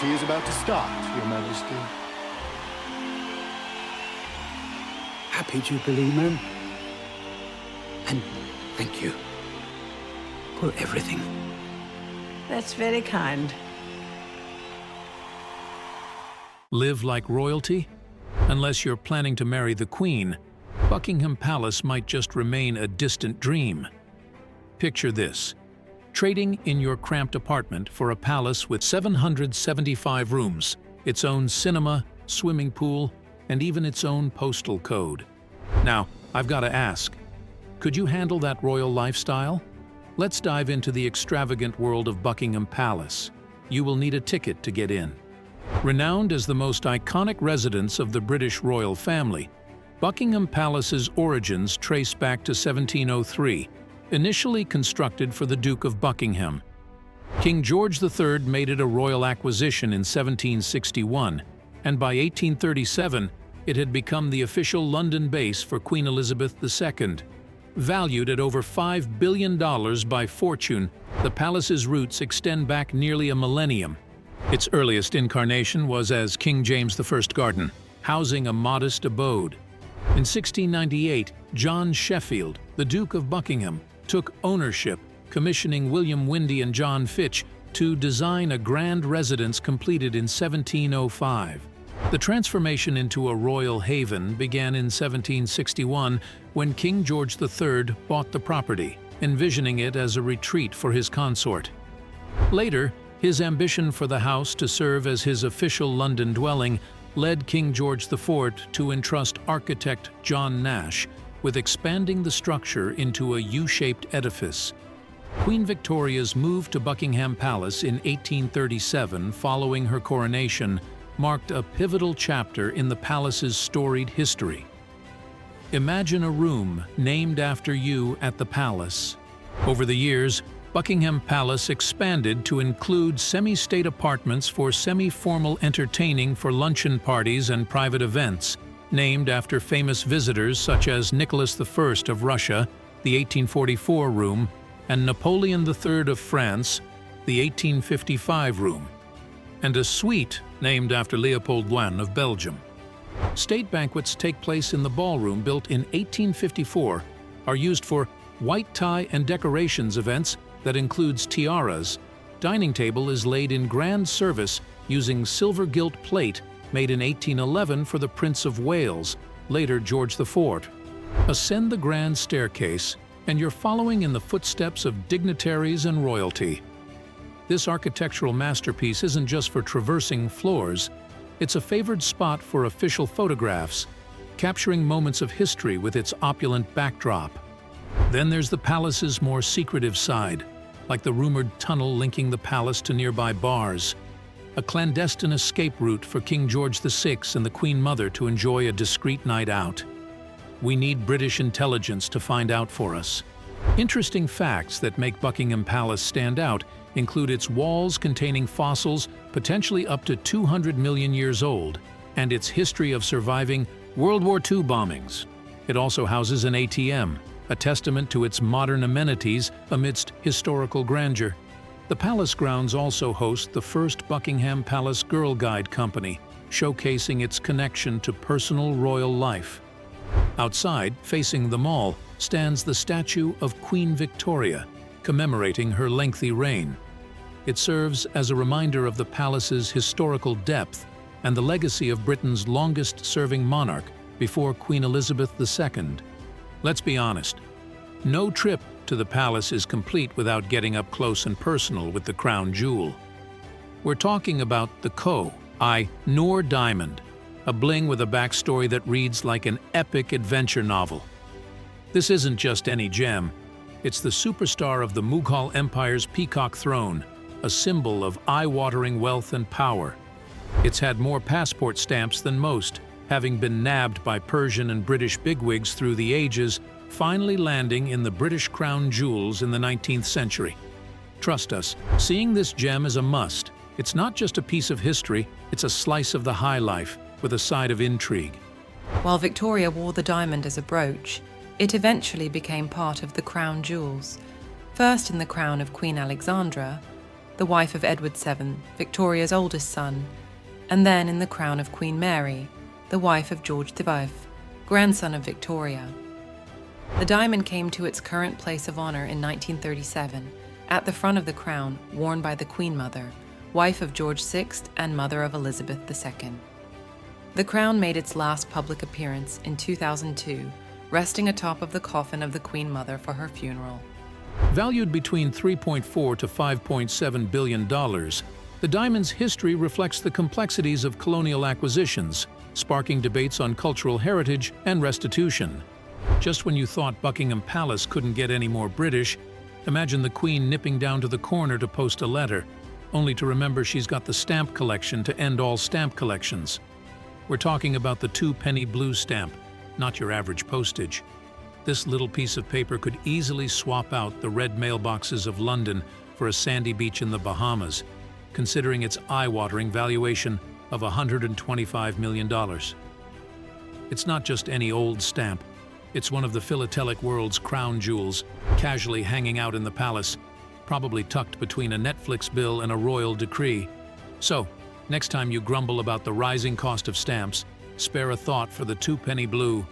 party is about to start, Your Majesty. Happy Jubilee, ma'am. And thank you for everything. That's very kind. Live like royalty? Unless you're planning to marry the Queen, Buckingham Palace might just remain a distant dream. Picture this: trading in your cramped apartment for a palace with 775 rooms, its own cinema, swimming pool, and even its own postal code. Now, I've got to ask, could you handle that royal lifestyle? Let's dive into the extravagant world of Buckingham Palace. You will need a ticket to get in. Renowned as the most iconic residence of the British royal family, Buckingham Palace's origins trace back to 1703, initially constructed for the Duke of Buckingham. King George III made it a royal acquisition in 1761, and by 1837, it had become the official London base for Queen Elizabeth II. Valued at over $5 billion by Fortune, the palace's roots extend back nearly a millennium. Its earliest incarnation was as King James I Garden, housing a modest abode. In 1698, John Sheffield, the Duke of Buckingham, took ownership, commissioning William Windy and John Fitch to design a grand residence completed in 1705. The transformation into a royal haven began in 1761 when King George III bought the property, envisioning it as a retreat for his consort. Later, his ambition for the house to serve as his official London dwelling led King George IV to entrust architect John Nash with expanding the structure into a U-shaped edifice. Queen Victoria's move to Buckingham Palace in 1837 following her coronation marked a pivotal chapter in the palace's storied history. Imagine a room named after you at the palace. Over the years, Buckingham Palace expanded to include semi-state apartments for semi-formal entertaining for luncheon parties and private events, named after famous visitors such as Nicholas I of Russia, the 1844 room, and Napoleon III of France, the 1855 room, and a suite named after Leopold I of Belgium. State banquets take place in the ballroom built in 1854, are used for white tie and decorations events that includes tiaras. Dining table is laid in grand service using silver gilt plate made in 1811 for the Prince of Wales, later George IV. Ascend the grand staircase, and you're following in the footsteps of dignitaries and royalty. This architectural masterpiece isn't just for traversing floors, it's a favored spot for official photographs, capturing moments of history with its opulent backdrop. Then there's the palace's more secretive side, like the rumored tunnel linking the palace to nearby bars, a clandestine escape route for King George VI and the Queen Mother to enjoy a discreet night out. We need British intelligence to find out for us. Interesting facts that make Buckingham Palace stand out include its walls containing fossils potentially up to 200 million years old, and its history of surviving World War II bombings. It also houses an ATM, a testament to its modern amenities amidst historical grandeur. The palace grounds also host the first Buckingham Palace Girl Guide Company, showcasing its connection to personal royal life. Outside, facing the mall, stands the statue of Queen Victoria, commemorating her lengthy reign. It serves as a reminder of the palace's historical depth and the legacy of Britain's longest-serving monarch before Queen Elizabeth II. Let's be honest, no trip to the palace is complete without getting up close and personal with the crown jewel. We're talking about the Koh-i-Noor diamond, a bling with a backstory that reads like an epic adventure novel. This isn't just any gem, it's the superstar of the Mughal Empire's peacock throne, a symbol of eye-watering wealth and power. It's had more passport stamps than most, having been nabbed by Persian and British bigwigs through the ages, finally landing in the British crown jewels in the 19th century. Trust us, seeing this gem is a must. It's not just a piece of history, it's a slice of the high life, with a side of intrigue. While Victoria wore the diamond as a brooch, it eventually became part of the crown jewels, first in the crown of Queen Alexandra, the wife of Edward VII, Victoria's oldest son, and then in the crown of Queen Mary, the wife of George V, grandson of Victoria. The diamond came to its current place of honor in 1937, at the front of the crown, worn by the Queen Mother, wife of George VI and mother of Elizabeth II. The crown made its last public appearance in 2002, resting atop of the coffin of the Queen Mother for her funeral. Valued between $3.4 to $5.7 billion, the diamond's history reflects the complexities of colonial acquisitions, sparking debates on cultural heritage and restitution. Just when you thought Buckingham Palace couldn't get any more British, imagine the Queen nipping down to the corner to post a letter, only to remember she's got the stamp collection to end all stamp collections. We're talking about the 2-penny blue stamp, not your average postage. This little piece of paper could easily swap out the red mailboxes of London for a sandy beach in the Bahamas, considering its eye-watering valuation of $125 million. It's not just any old stamp. It's one of the philatelic world's crown jewels, casually hanging out in the palace, probably tucked between a Netflix bill and a royal decree. So, next time you grumble about the rising cost of stamps, spare a thought for the 2-penny blue,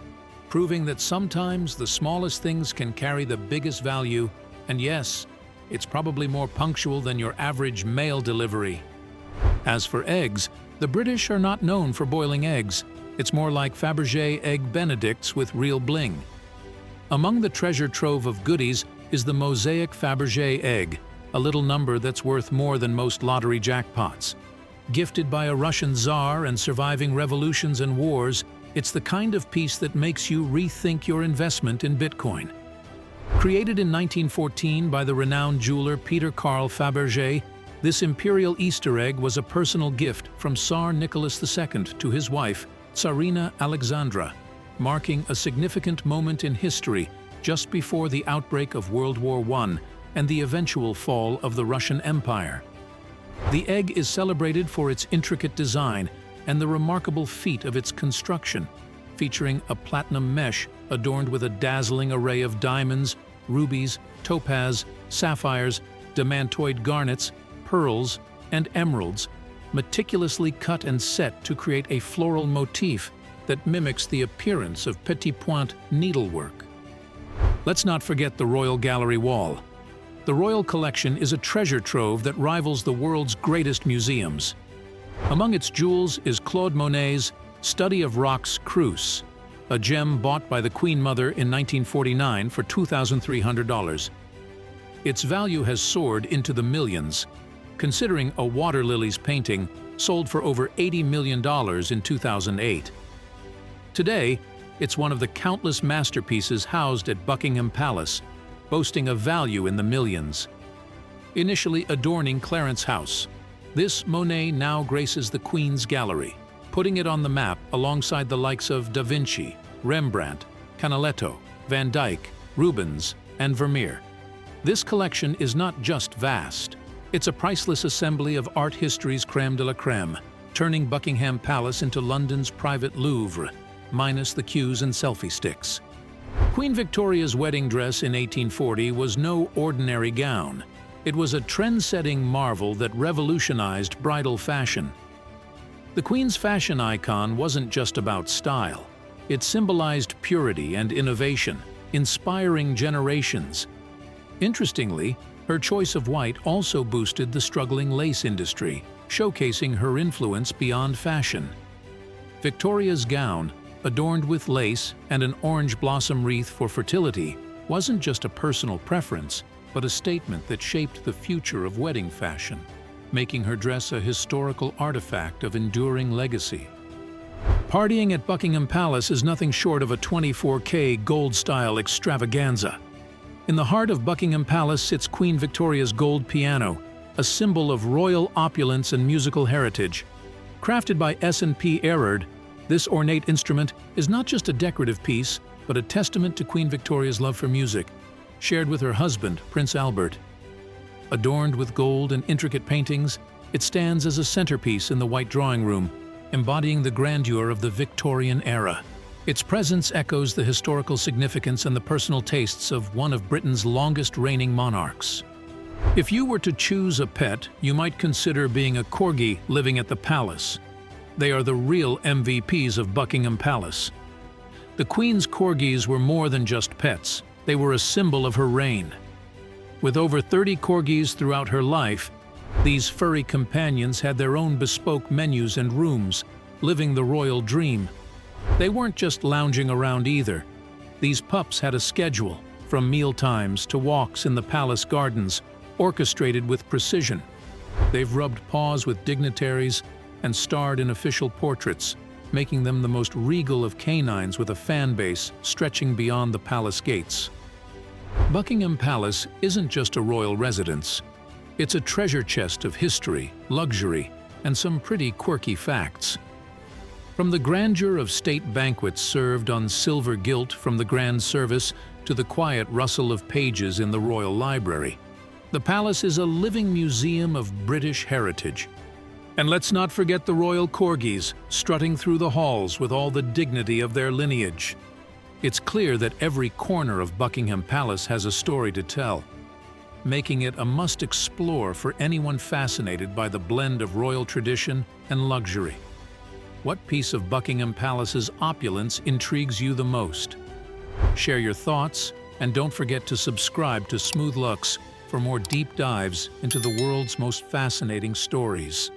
proving that sometimes the smallest things can carry the biggest value, and yes, it's probably more punctual than your average mail delivery. As for eggs, the British are not known for boiling eggs. It's more like Fabergé Egg Benedicts with real bling. Among the treasure trove of goodies is the Mosaic Fabergé Egg, a little number that's worth more than most lottery jackpots. Gifted by a Russian Tsar and surviving revolutions and wars, it's the kind of piece that makes you rethink your investment in Bitcoin. Created in 1914 by the renowned jeweler Peter Carl Fabergé, this imperial Easter egg was a personal gift from Tsar Nicholas II to his wife, Tsarina Alexandra, marking a significant moment in history just before the outbreak of World War I and the eventual fall of the Russian Empire. The egg is celebrated for its intricate design and the remarkable feat of its construction, featuring a platinum mesh adorned with a dazzling array of diamonds, rubies, topaz, sapphires, demantoid garnets, pearls, and emeralds, meticulously cut and set to create a floral motif that mimics the appearance of petit point needlework. Let's not forget the Royal Gallery wall. The Royal Collection is a treasure trove that rivals the world's greatest museums. Among its jewels is Claude Monet's Study of Rocks Creuse, a gem bought by the Queen Mother in 1949 for $2,300. Its value has soared into the millions, considering a water lilies painting sold for over $80 million in 2008. Today, it's one of the countless masterpieces housed at Buckingham Palace, boasting a value in the millions. Initially adorning Clarence House, this Monet now graces the Queen's Gallery, putting it on the map alongside the likes of Da Vinci, Rembrandt, Canaletto, Van Dyck, Rubens, and Vermeer. This collection is not just vast. It's a priceless assembly of art history's crème de la crème, turning Buckingham Palace into London's private Louvre, minus the queues and selfie sticks. Queen Victoria's wedding dress in 1840 was no ordinary gown. It was a trend-setting marvel that revolutionized bridal fashion. The Queen's fashion icon wasn't just about style. It symbolized purity and innovation, inspiring generations. Interestingly, her choice of white also boosted the struggling lace industry, showcasing her influence beyond fashion. Victoria's gown, adorned with lace and an orange blossom wreath for fertility, wasn't just a personal preference, but a statement that shaped the future of wedding fashion, making her dress a historical artifact of enduring legacy. Partying at Buckingham Palace is nothing short of a 24K gold-style extravaganza. In the heart of Buckingham Palace sits Queen Victoria's gold piano, a symbol of royal opulence and musical heritage. Crafted by S&P Erard, this ornate instrument is not just a decorative piece, but a testament to Queen Victoria's love for music, shared with her husband, Prince Albert. Adorned with gold and intricate paintings, it stands as a centerpiece in the White Drawing Room, embodying the grandeur of the Victorian era. Its presence echoes the historical significance and the personal tastes of one of Britain's longest-reigning monarchs. If you were to choose a pet, you might consider being a Corgi living at the palace. They are the real MVPs of Buckingham Palace. The Queen's Corgis were more than just pets. They were a symbol of her reign. With over 30 Corgis throughout her life, these furry companions had their own bespoke menus and rooms, living the royal dream. They weren't just lounging around either. These pups had a schedule, from meal times to walks in the palace gardens, orchestrated with precision. They've rubbed paws with dignitaries and starred in official portraits, making them the most regal of canines with a fan base stretching beyond the palace gates. Buckingham Palace isn't just a royal residence. It's a treasure chest of history, luxury, and some pretty quirky facts. From the grandeur of state banquets served on silver gilt from the grand service to the quiet rustle of pages in the royal library, the palace is a living museum of British heritage. And let's not forget the royal Corgis strutting through the halls with all the dignity of their lineage. It's clear that every corner of Buckingham Palace has a story to tell, making it a must-explore for anyone fascinated by the blend of royal tradition and luxury. What piece of Buckingham Palace's opulence intrigues you the most? Share your thoughts, and don't forget to subscribe to Smoothlux for more deep dives into the world's most fascinating stories.